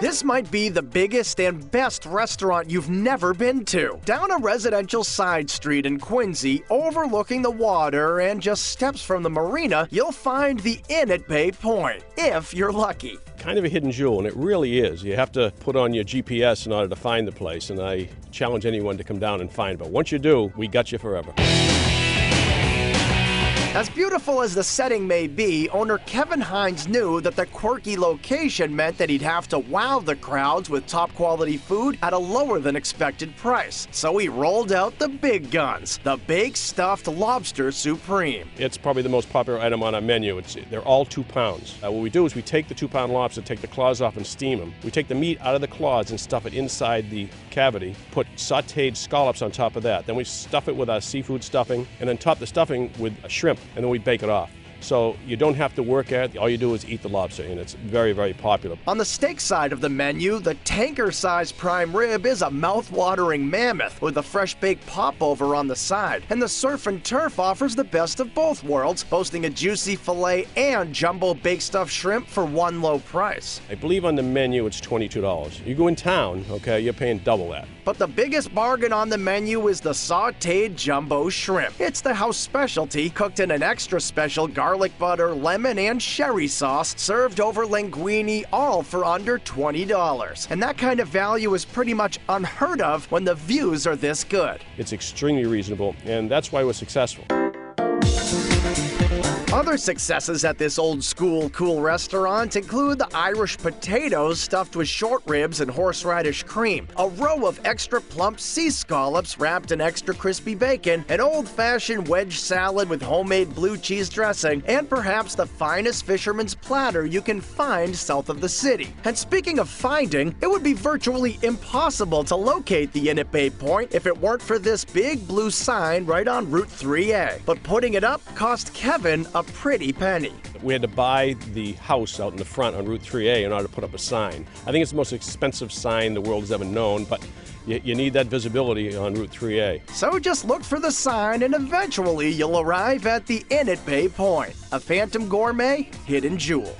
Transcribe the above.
This might be the biggest and best restaurant you've never been to. Down a residential side street in Quincy, overlooking the water and just steps from the marina, you'll find the inn at Bay Pointe, if you're lucky. Kind of a hidden jewel, and it really is. You have to put on your GPS in order to find the place, and I challenge anyone to come down and find it. But once you do, we got you forever. As beautiful as the setting may be, owner Kevin Hines knew that the quirky location meant that he'd have to wow the crowds with top-quality food at a lower-than-expected price. So he rolled out the big guns, the baked stuffed lobster supreme. It's probably the most popular item on our menu. They're all 2 pounds. What we do is we take the 2-pound lobster, take the claws off and steam them. We take the meat out of the claws and stuff it inside the cavity, put sautéed scallops on top of that. Then we stuff it with our seafood stuffing, and then top the stuffing with a shrimp, and then we bake it off. So you don't have to work at it. All you do is eat the lobster, and it's very, very popular. On the steak side of the menu, the tanker-sized prime rib is a mouth-watering mammoth with a fresh-baked popover on the side. And the surf and turf offers the best of both worlds, boasting a juicy filet and jumbo baked stuffed shrimp for one low price. I believe on the menu it's $22. You go in town, okay, you're paying double that. But the biggest bargain on the menu is the sautéed jumbo shrimp. It's the house specialty, cooked in an extra special garlic butter, lemon, and sherry sauce, served over linguine, all for under $20. And that kind of value is pretty much unheard of when the views are this good. It's extremely reasonable, and that's why we're successful. Other successes at this old-school cool restaurant include the Irish potatoes stuffed with short ribs and horseradish cream, a row of extra plump sea scallops wrapped in extra crispy bacon, an old-fashioned wedge salad with homemade blue cheese dressing, and perhaps the finest fisherman's platter you can find south of the city. And speaking of finding, it would be virtually impossible to locate the inn at Bay Pointe if it weren't for this big blue sign right on Route 3A. But putting it up cost Kevin a pretty penny. We had to buy the house out in the front on Route 3A in order to put up a sign. I think it's the most expensive sign the world has ever known, but you need that visibility on Route 3A. So just look for the sign and eventually you'll arrive at the inn at Bay Pointe, a Phantom Gourmet hidden jewel.